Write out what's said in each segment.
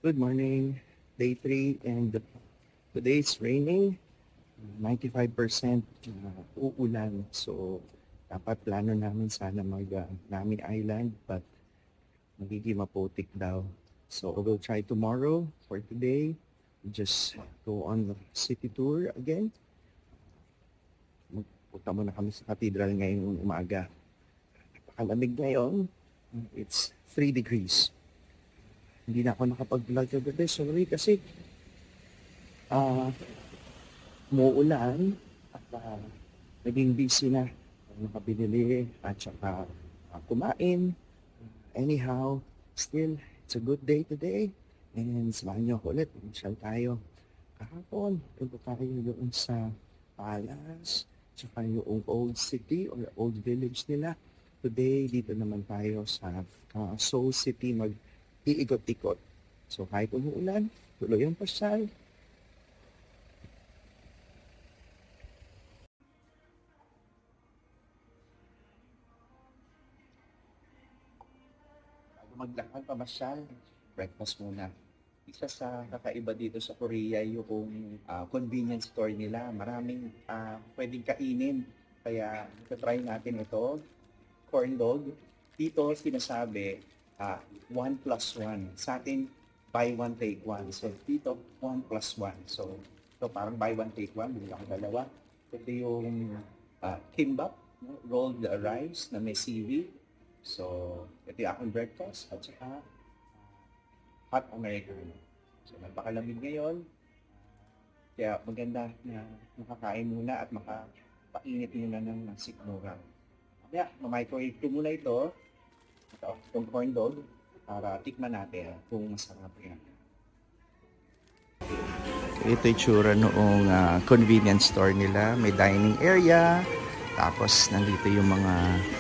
Good morning, day 3, and today it's raining, 95% uulan. So, dapat plano namin sana Nami Island, but magiging maputik daw. So, we'll try tomorrow. For today, we just go on the city tour again. Magpunta muna kami sa cathedral ngayong umaga. Napakalamig ngayon. It's 3 degrees. Hindi na ako nakapag-vlog kagabi. Sorry kasi umuulan at naging busy na. Nakabinili at saka kumain. Anyhow, still, it's a good day today. And samahan niyo ako ulit. Masyal tayo. Kahapon, punta tayo doon sa palace, saka yung old city or old village nila. Today, dito naman tayo sa Seoul City mag-iikot-ikot. So, kahit umuulan, tuloy ang pasyal. Bago maglakad, pamasyal, breakfast muna. Isa sa kakaiba dito sa Korea yung convenience store nila. Maraming pwedeng kainin. Kaya, try natin ito. Corn dog. Dito, sinasabi, 1+1. Sa atin, buy one, take one. So, dito, 1+1. So, ito parang buy one, take one. Bili ako dalawa. Ito yung kimbap, rolled rice na may seaweed. So, ito yung aking breakfast. At saka, hot Americano. So, napakalamig ngayon. Kaya maganda na makakain muna at makapainit muna ng sikmura. Kaya, microwave ko muna ito. Itong corn dog para tikman natin kung masarap yan. Ito yung tsura noong convenience store nila. May dining area. Tapos, nandito yung mga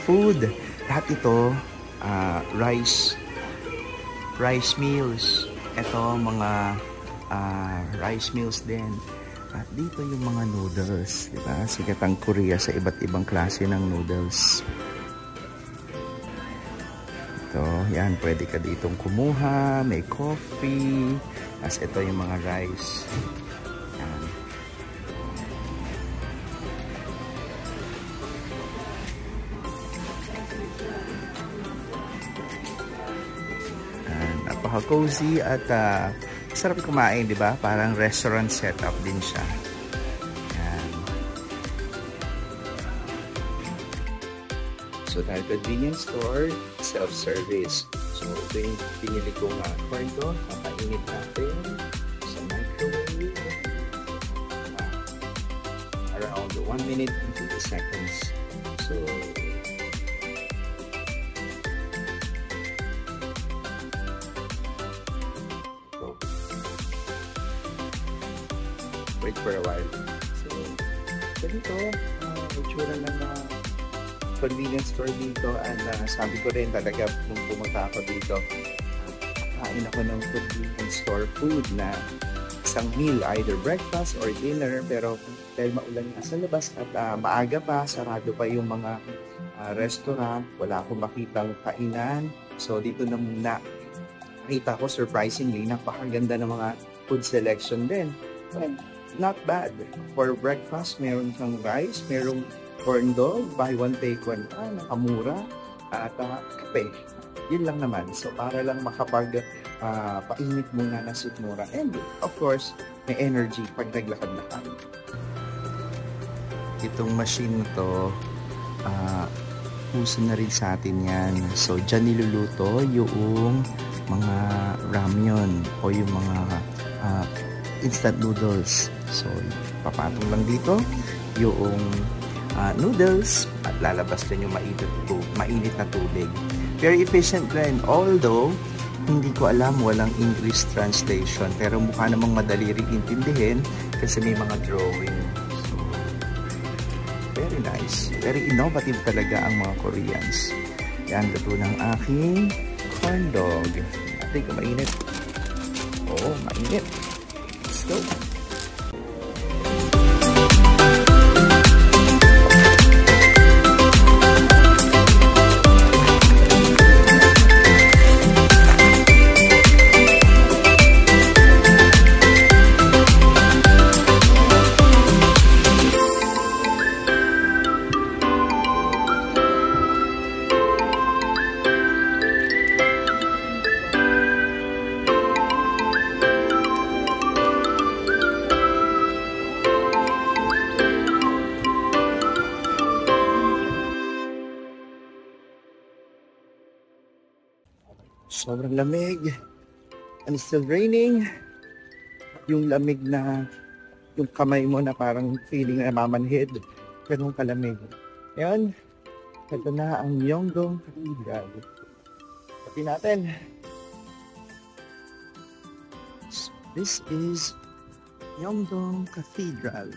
food. Lahat ito, rice meals. Ito, mga rice meals din. At dito yung mga noodles. Diba? Sikat ang Korea sa iba't ibang klase ng noodles. Ito, yan. Pwede ka ditong kumuha. May coffee. As ito yung mga rice. Yan. Napaka-cozy at sarap kumain, di ba? Parang restaurant setup din siya. Yan. So, dahil convenience store, self-service. So, ito yung pinili kong corn dog. Kapainit natin sa microwave. Around 1 minute and 50 seconds. So, wait for a while. So, ganito, itsura ng convenience store dito. And sabi ko rin talaga nung pumunta ako dito, kain ako ng convenience store food na isang meal, either breakfast or dinner. Pero dahil maulan nga sa labas at maaga pa, sarado pa yung mga restaurant, wala akong makitang kainan. So, dito na muna. Nakita ko, surprisingly, napakaganda ng mga food selection din. And not bad. For breakfast, meron kang rice, merong corn dog, buy one, take one pa, nakamura, at kape. Yun lang naman. So, para lang painit muna na sikmura. And, of course, may energy pag naglakad-lakad. Itong machine to, uso na rin sa atin yan. So, dyan niluluto yung mga ramyun o yung mga instant noodles. So, papatong lang dito yung noodles at lalabas din yung mainit na tubig. Very efficient rin. Although, hindi ko alam, walang English translation. Pero mukha namang madali rin intindihin kasi may mga drawing. So, very nice. Very innovative talaga ang mga Koreans. Yan, luto ng aking corn dog. Natin kung mainit. Oo, mainit. Let's go. Sobrang lamig. And it's still raining. Yung lamig na yung kamay mo na parang feeling na mamanhid. Ganun kalamig. Ngayon, ito na ang Myeongdong Cathedral. Sabi natin. So, this is Myeongdong Cathedral.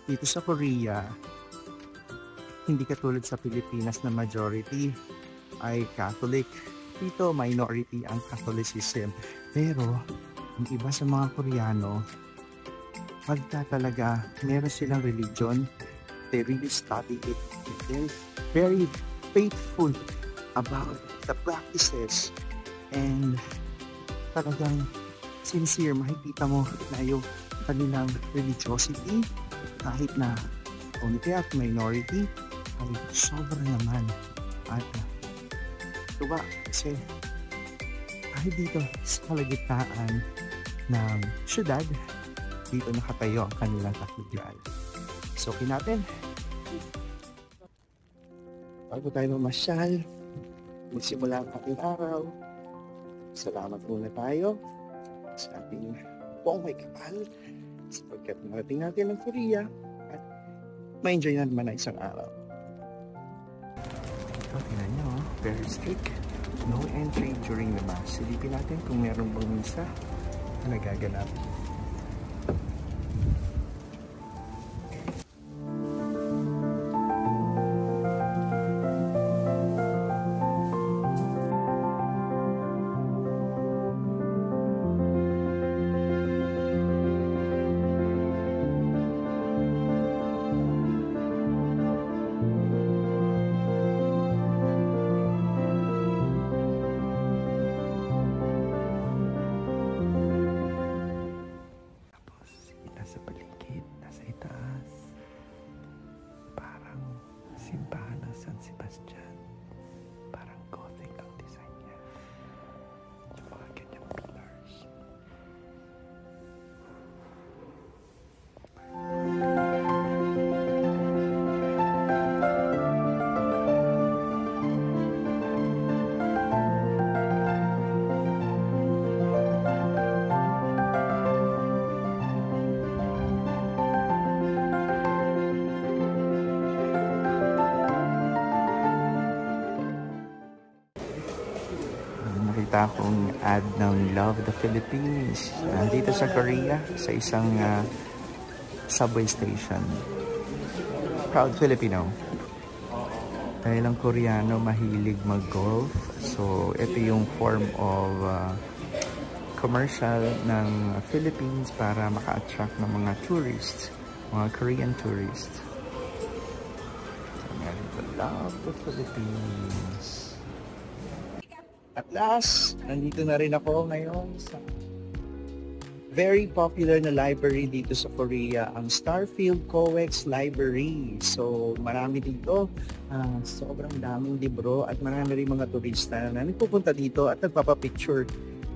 Dito sa Korea, hindi katulad sa Pilipinas na majority ay Catholic. Dito, minority ang Catholicism. Pero, ang iba sa mga Koreano, pagka talaga meron silang religion, they really study it. They're very faithful about the practices. And talagang sincere, makikita mo na yung kanilang religiosity, kahit na only at minority, ay sobra naman. At diba, kasi kahit dito sa kalagitnaan ng syudad, dito nakatayo ang kanilang cathedral. So, natin. Bago tayo mamasyal, magsimula ang ating araw. Salamat muna tayo sa ating buong may kapal sapagkat marating natin ang Korea at ma-enjoy na naman na isang araw. So, tingnan nyo, very strict. No entry during the mass. Silipin natin kung meron bang misa na nagaganap. Nakita akong ad ng Love the Philippines dito sa Korea sa isang subway station. Proud Filipino. Dahil ang Koreano mahilig mag-golf. So ito yung form of commercial ng Philippines para maka-attract ng mga tourists, mga Korean tourists. So meron ko Love the Philippines. At last, nandito na rin ako ngayon sa very popular na library dito sa Korea, ang Starfield COEX Library. So, marami dito, sobrang daming libro at marami rin mga turista na nagpupunta dito at nagpapapicture.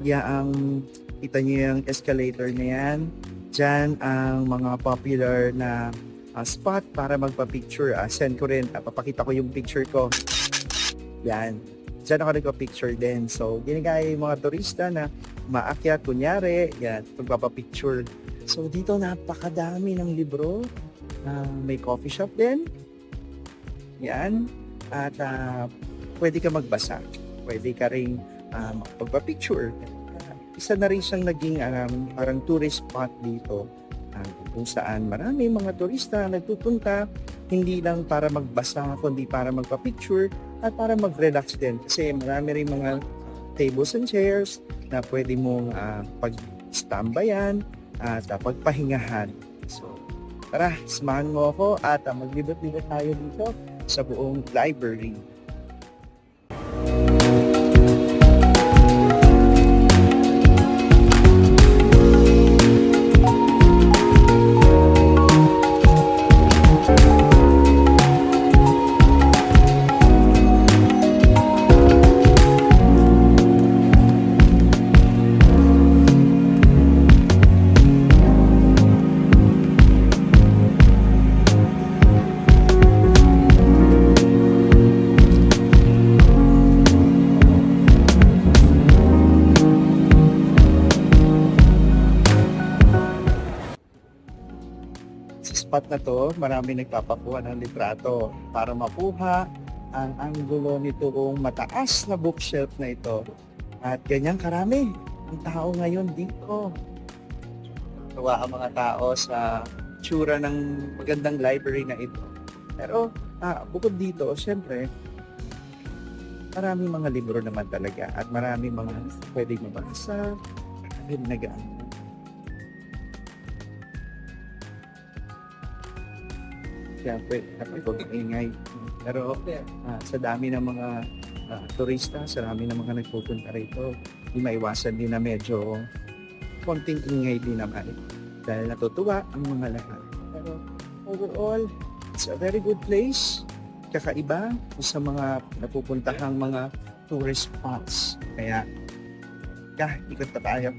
Ang kita niyo yung escalator na yan. Diyan ang mga popular na spot para magpapicture. Send ko rin, papakita ko yung picture ko. Yan. Diyan ako nagpa-picture din. So, ginagaya yung mga turista na maakyat, kunyari, yan, pagpapapicture. So, dito napakadami ng libro. May coffee shop din. Yan. At pwede ka magbasa. Pwede ka rin magpapicture. Isa na rin siyang naging parang tourist spot dito. Kung saan marami mga turista nagpupunta, hindi lang para magbasa, kundi para magpa-picture at para mag-relax din. Kasi marami rin mga tables and chairs na pwede mong pag-stambayan at pagpahingahan. So, tara, samahan mo ako at maglibot-libot tayo dito sa buong library. spot na to, marami nagpapakuha ng litrato para makuha ang anggulo nitong mataas na bookshelf na ito. At ganyan karami ang tao ngayon dito. Tuwa ang mga tao sa tsura ng magandang library na ito. Pero bukod dito, syempre, maraming mga libro naman talaga at maraming mga pwedeng mabasa, maraming nag-aaral. Siyempre, napagod ingay. Pero sa dami ng mga turista, sa dami ng mga nagpupunta rito, hindi maiwasan din na medyo konting ingay din naman. Dahil natutuwa ang mga lahat. Pero overall, it's a very good place. Kakaiba sa mga napupuntahang mga tourist spots. Kaya, ikot pa tayo.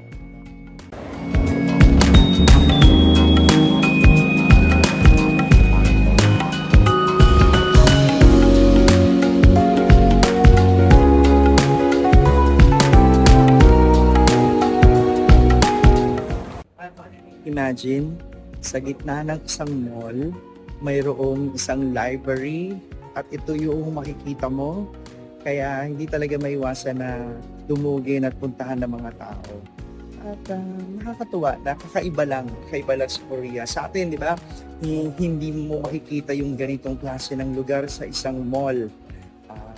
Imagine, sa gitna ng isang mall, mayroong isang library at ito yung makikita mo. Kaya hindi talaga maiwasan na dumugin at puntahan ng mga tao. At nakakatuwa, kakaiba lang sa Korea. Sa atin, di ba, hindi mo makikita yung ganitong klase ng lugar sa isang mall.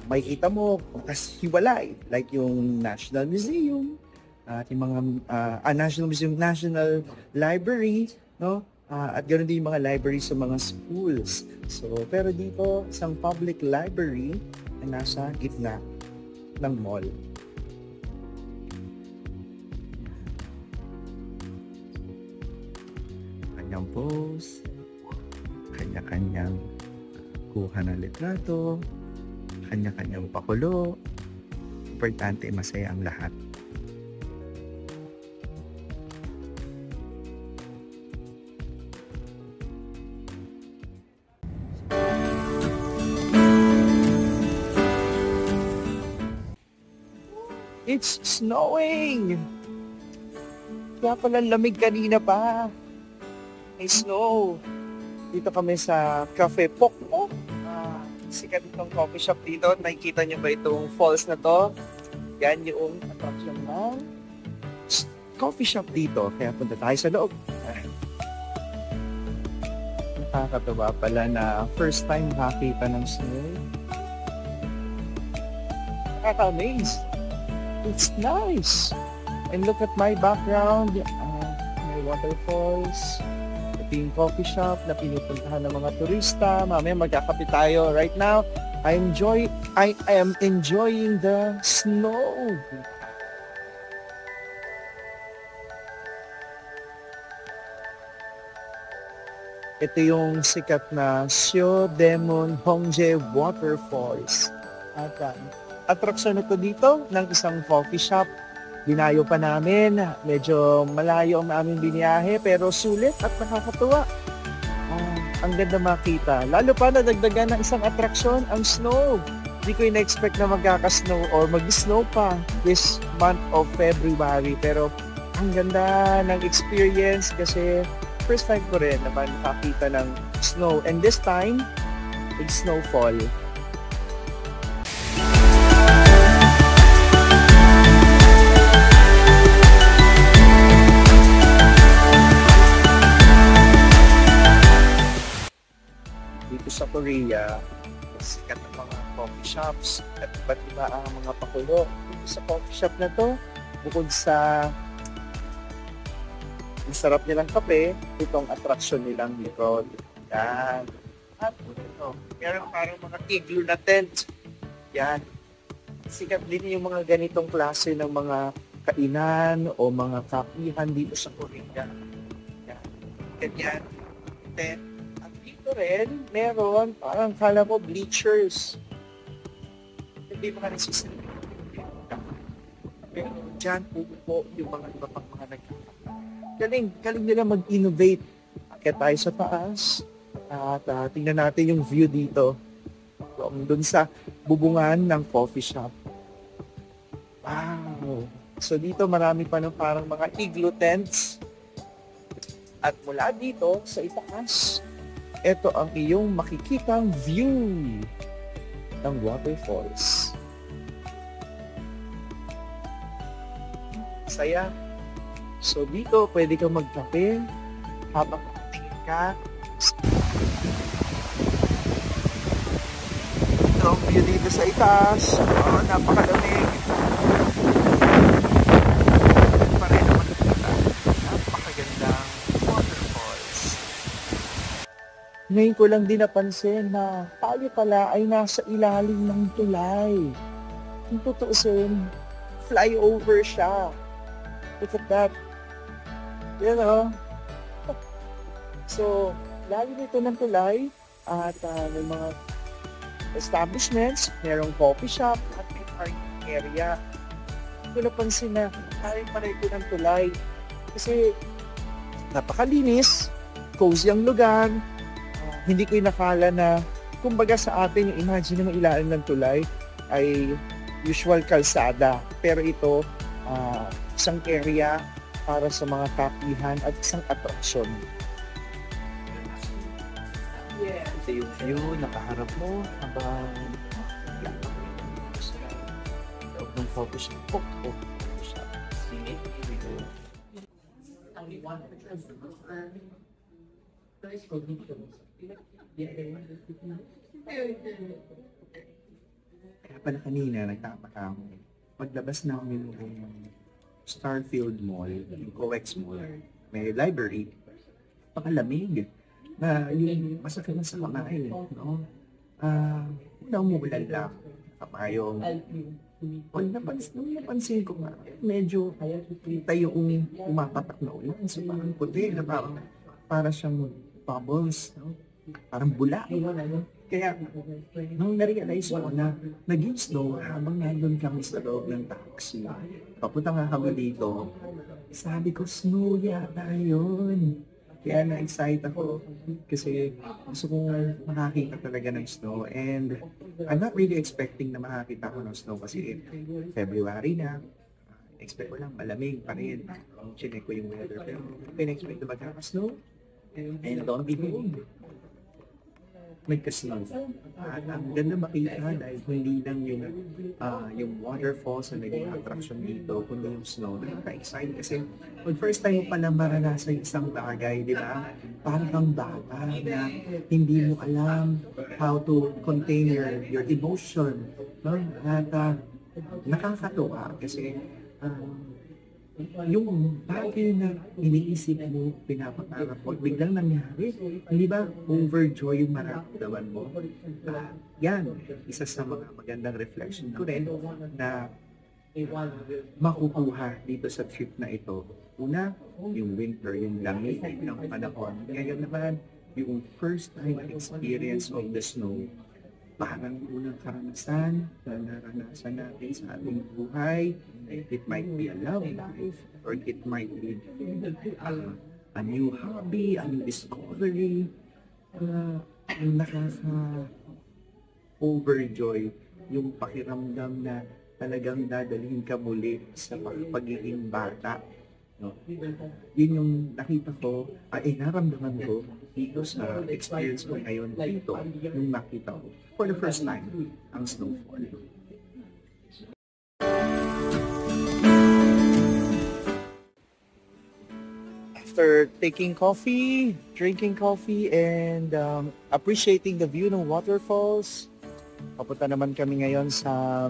Makikita mo, kasi hiwalay, like yung National Museum, at yung mga National Museum, National Library, no? At ganoon din yung mga library sa mga schools. So, pero dito, isang public library na nasa gitna ng mall. Kanyang pose, kanya-kanyang kuha ng litrato, kanya-kanyang pakulo. Importante, masaya ang lahat. It's snowing! Kaya pala lamig kanina pa. May snow. Dito kami sa Cafe Pokpok. Sikat itong coffee shop dito. Nakikita niyo ba itong falls na to? Yan yung attraction ng coffee shop dito. Kaya punta tayo sa loob. Nakakatawa pala na first time nakakita ng snow. Nakaka-amaze. It's nice. And look at my background. May waterfalls. Ito yung coffee shop na pinupuntahan ng mga turista. Mamaya magkakape tayo. Right now, I am enjoying the snow. Ito yung sikat na Seodemon Hongjae Waterfalls. At attraction ito dito ng isang coffee shop. Dinayo pa namin. Medyo malayo ang aming biniyahe pero sulit at nakakatuwa. Ang ganda makita. Lalo pa nadagdagan ng isang attraction, ang snow. Hindi ko ina-expect na magkaka-snow or mag-snow pa this month of February. Pero ang ganda ng experience kasi first time ko rin naman nakakita ng snow. And this time, it's snowfall. Sa Korea, sikat ng mga coffee shops at iba't iba ang mga pakulo. Sa coffee shop na to, bukod sa ang sarap nilang kape, itong attraction nilang likod. Yan. At ito, meron parang mga igloo na tent. Yan. Sikat din yung mga ganitong klase ng mga kainan o mga kapihan dito sa Korea. Yan. Ganyan. Tent. Rin, meron, parang kala mo bleachers. Hindi mga nagsisalita. Pero dyan po yung mga iba pang mga galing nila mag-innovate. Akit tayo sa taas at tingnan natin yung view dito. Doon sa bubungan ng coffee shop. Wow! So dito marami pa ng parang mga igloo tents. At mula dito sa itaas, ito ang iyong makikitang view ng waterfalls. Saya. So dito, pwede kang magkape habang tingin ka. Ito ang view dito sa itaas. Oh, napakalamig. Pa rin naman nakita. Napakagandang waterfalls. Ngayon ko lang din napansin na tayo pala ay nasa ilalim ng tulay. Kung tutuusin, flyover siya. Look at that. You know? So, lalim ito ng tulay at may mga establishments, merong coffee shop at may parking area. Hindi ko napansin na tayo pala ito ng tulay. Kasi napakalinis, cozy ang lugar. Hindi ko inakala na, kumbaga sa atin, yung imagine ng ilalim ng tulay ay usual kalsada. Pero ito, isang area para sa mga kapihan at isang atraksyon. Yeah. Ito yung view, nakaharap mo habang loob ng photo shop. Kaya pala kanina, nagtataka ako. Paglabas namin ng Starfield Mall, yung COEX Mall, may library, pakalamig. Na yung masakit na sa kamay, no? Umuulan lang. Kapayong, napansin ko nga, medyo kita yung umapatak na ulan. So parang puti, na para siyang bubbles, no? Parang bula. Kaya, nung na-realize ko na naging snow habang nandun kami sa loob ng taxi. Papunta nga kami dito, sabi ko, snow yata yun. Kaya na-excite ako kasi gusto kong makakita talaga ng snow and I'm not really expecting na makakita ko ng snow kasi February na. Expect ko lang malamig pa rin. Chinek ko yung weather pero pin-expect na magkaka-snow and don't be wrong. Nagka-snow. At ang ganda makita dahil hindi lang yung waterfalls na naging attraction dito, kundi yung snow. Nakaka-excite kasi when first time mo pala maranasan isang bagay, di ba? Parang kang bata na hindi mo alam how to contain your emotion. No? At nakakatuwa kasi yung bagay na iniisip mo, pinapapangarap mo, biglang nangyari. Hindi ba overjoy yung mararamdaman mo? Yan, isa sa mga magandang reflection ko rin na makukuha dito sa trip na ito. Una, yung winter, yung lamig ng panahon. Ngayon naman, yung first time experience of the snow, parang unang karanasan na naranasan natin sa ating buhay. It might be a love life, or it might be a new hobby, a new discovery. Nakaka-overjoy yung pakiramdam na talagang dadalhin ka muli sa pagiging bata. No? Yun yung nakita ko, naramdaman ko dito sa experience ko ngayon dito, yung nakita ko for the first time ang snowfall. After taking coffee, drinking coffee, and appreciating the view ng waterfalls, papunta naman kami ngayon sa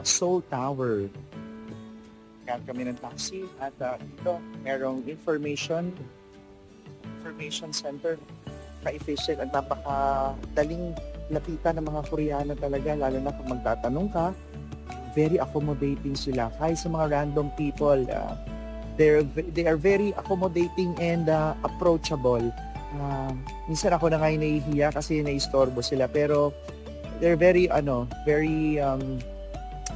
Seoul Tower. Kaya kami ng taxi at dito merong information center. Ka-efficient at napakadaling lapitan ng mga Koreano talaga, lalo na kung magtatanong ka. Very accommodating sila. Kahit sa mga random people, they are very accommodating and approachable. Minsan ako na ngayon nahihiya kasi naistorbo sila, pero they're very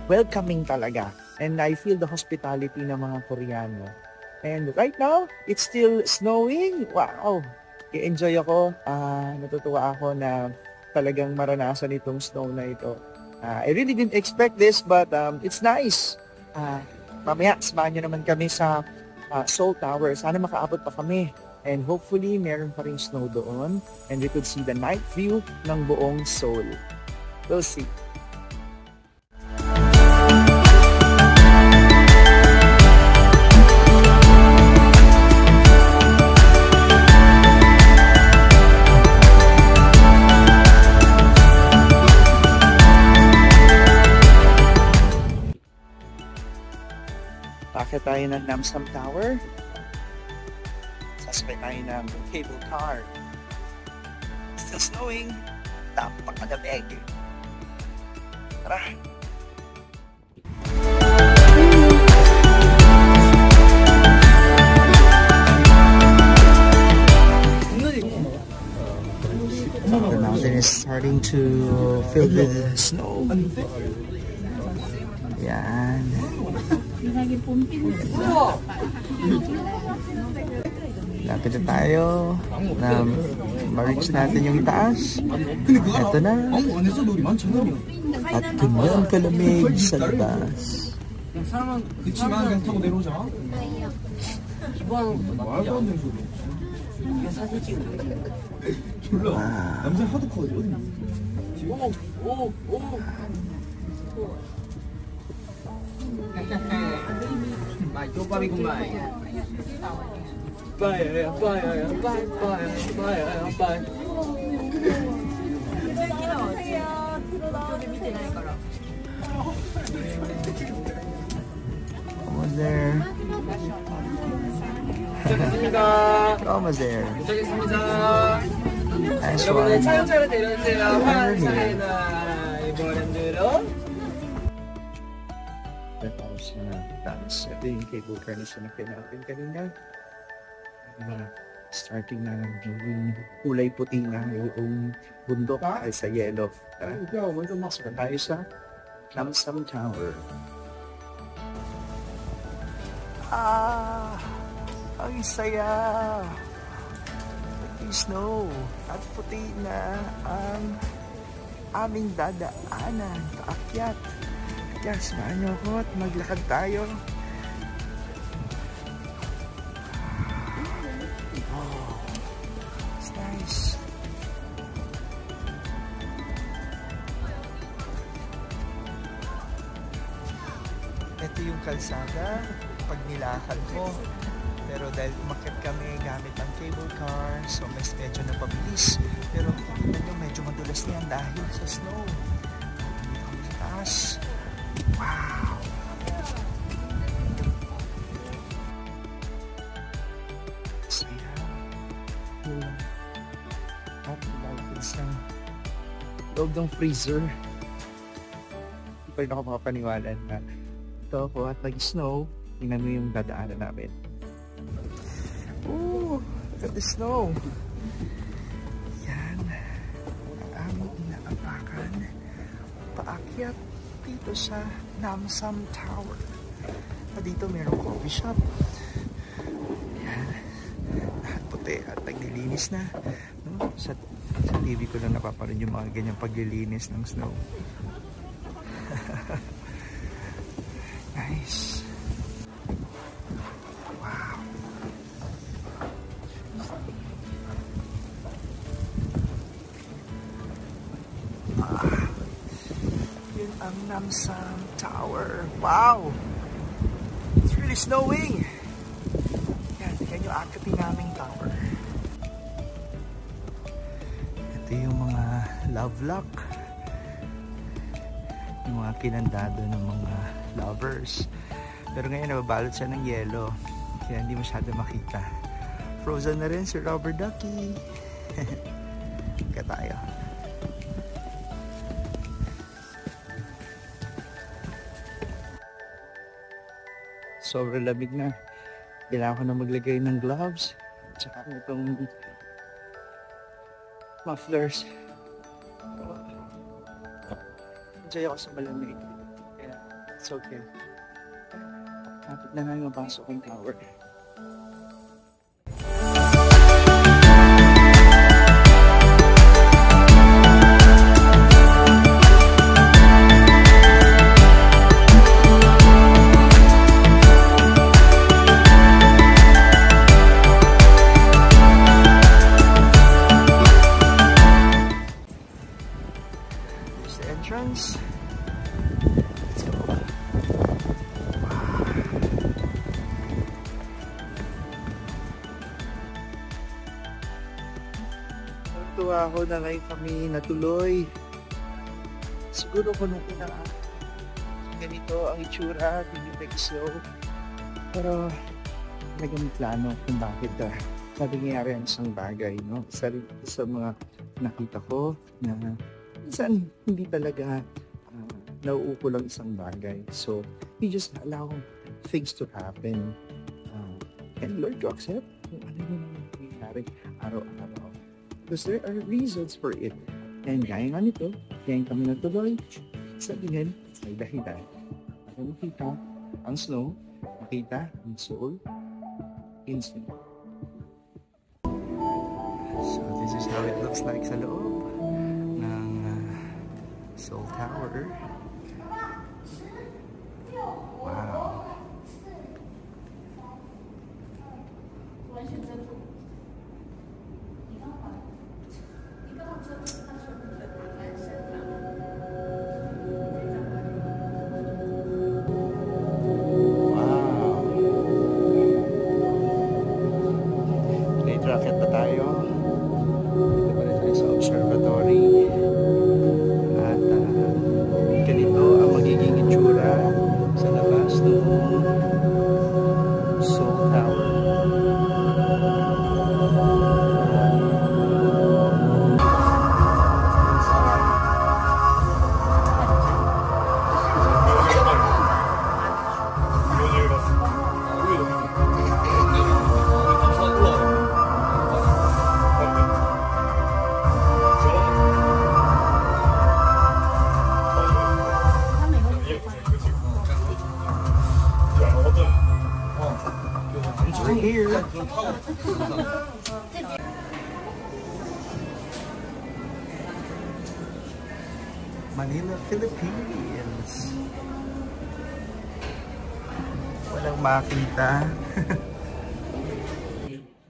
welcoming talaga. And I feel the hospitality ng mga Koreano. And right now, it's still snowing. Wow! I-enjoy ako. Natutuwa ako na talagang maranasan itong snow na ito. I really didn't expect this, but it's nice. Mamaya, samahan nyo naman kami sa Seoul Tower. Sana makaabot pa kami. And hopefully, meron pa rin snow doon. And we could see the night view ng buong Seoul. We'll see. Bakit tayo ng Namsan Tower? Sasakay tayo ng cable car. Still snowing. Napakalamig. Tara! The mountain is starting to fill with snow. Yan. Lapit na tayo na ma-reach natin yung taas. Ito na. At ganyan kalamig sa labas. Almost there. Almost there. Nice one. Tapos na dance. Ito yung cable car na sinakyan natin kanina. Starting na yung kulay puti na yung bundok ay sa yellow. So tayo sa Namsan Tower. Ang saya! May snow at puti na ang aming dadaanan paakyat. Kaya samahan niyo ako at maglakad tayo. Oh, it's nice. Ito yung kalsada pag nilakad mo. Pero dahil umakyat kami gamit ang cable car, so medyo napabilis. Pero medyo madulas niyan dahil sa snow. Sa taas. Wow! Saya. At dahil sa loob ng freezer, hindi pa rin ako makapaniwala na ito po at nag-snow, tingnan mo yung dadaanan namin. Ooh, look at the snow. Yan. Ang aming inaapakan. Paakyat dito sa Namsan Tower. At dito mayroong coffee shop. Yan. Lahat puti at naglilinis na. No? Sa TV ko lang napaparoon yung mga ganyang paglilinis ng snow. Nice. Wow. Yun ang Namsan Tower. Wow! It's really snowing. Yan yung akiting naming tower. Ito yung mga love lock. Yung mga kinandado ng mga lovers. Pero ngayon nababalot siya ng yelo. Kaya hindi masyado makita. Frozen na rin si Rubber Ducky. Kaya tayo. Sobrang lamig na. Kailangan ko na maglagay ng gloves. Tsaka itong mufflers. Enjoy ako sa malamig. Kaya it's okay. Kapit na nga yung mapasok yung tower. Natutuwa ako na ngayon kami natuloy. Siguro kung nung una ganito ang itsura, hindi nag-slow. Pero talagang plano kung bakit nangyayari ang isang bagay, no? Isa rin sa mga nakita ko na minsan hindi talaga nauupo lang isang bagay. So, we just allow things to happen. And learn to accept kung ano yung nangyayari araw-araw. Because there are reasons for it. And gaya nga nito, kaya kami natuloy, sabihin, may dahilan. Para makita ang snow, makita ang soul, instant. So this is how it looks like sa loob ng Seoul Tower. Wow. Racket pa tayo. Dito pa rin tayo sa observatory. At ganito ang magiging itsura sa labas ng Seoul Tower. We're here. Manila, Philippines. Walang makita.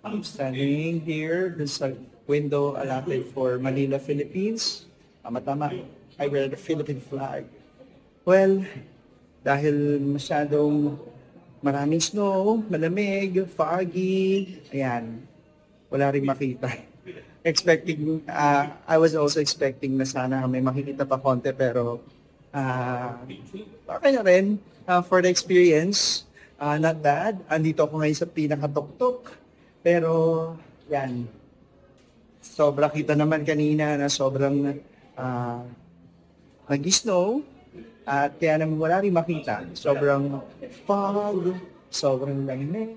I'm standing here. There's a window allotted for Manila, Philippines. Tama-tama. I wear the Philippine flag. Well, dahil masyadong maraming snow, malamig, foggy, ayan, wala rin makita. I was also expecting na sana may makikita pa konti, pero okay na rin for the experience. Not bad. Andito ako ngayon sa pinakatuktok. Pero, yan, sobra kita naman kanina na sobrang nag-snow. At kaya naman wala rin makita. Sobrang fog, sobrang lamig.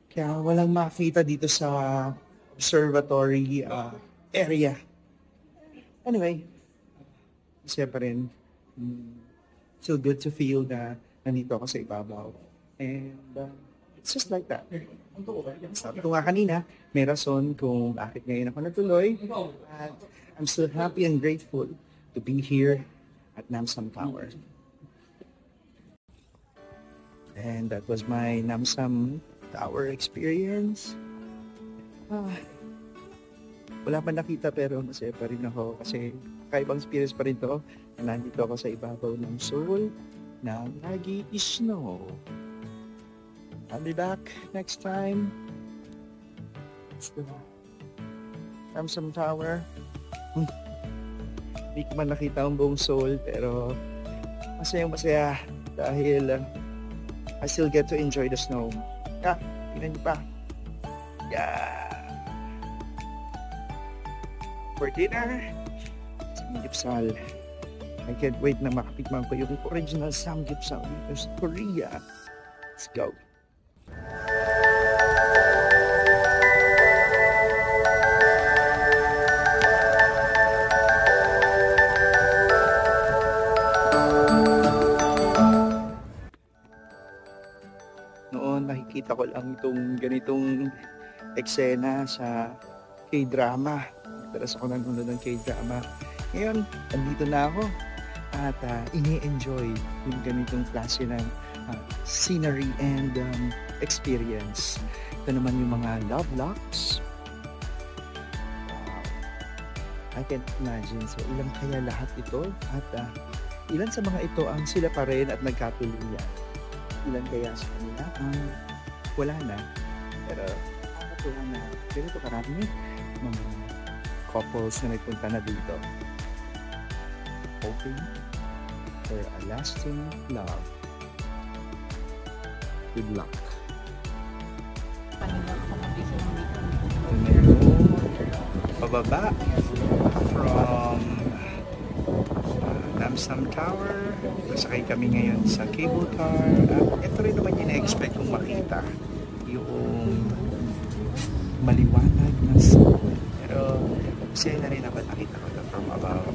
Kaya walang makita dito sa observatory area. Anyway, siya pa rin. Still good to feel na nandito ako sa ibabaw. And it's just like that. Sabi ko nga kanina, may rason kung bakit ngayon ako natuloy. At I'm still happy and grateful to be here at Namsam Tower. And that was my Namsam Tower experience. Wala pa nakita pero masaya pa rin ako kasi kakaibang experience pa rin to. Nandito ako sa ibabaw ng Seoul na lagi snow. I'll be back next time. It's the Namsam Tower. Hindi ko man nakita ang buong Seoul, pero masayang-masaya dahil I still get to enjoy the snow. Tingnan niyo pa. Yeah! For dinner, samgyeopsal. I can't wait na makatikman ko yung original samgyeopsal dito sa Korea. Let's go! Nakikita ko lang itong ganitong eksena sa K-drama. Taras ako nanonood ng K-drama. Ngayon, andito na ako at ini-enjoy yung ganitong klase ng scenery and experience. Ito naman yung mga love locks. Wow. I can't imagine. So, ilan kaya lahat ito? At ilan sa mga ito ang sila pa rin at nagkatuluyan? Ilan kaya sa kanila wala na, pero nakakatuwa na ganito karami mga couples na nagpunta na dito. Hoping for a lasting love. Good luck. Pababa from Namsam Tower. Masakay kami ngayon sa cable car. At ito rin naman yung na-expect kong makita. Yung maliwanag na sun. Pero masaya na rin ako nakita ko ito from above.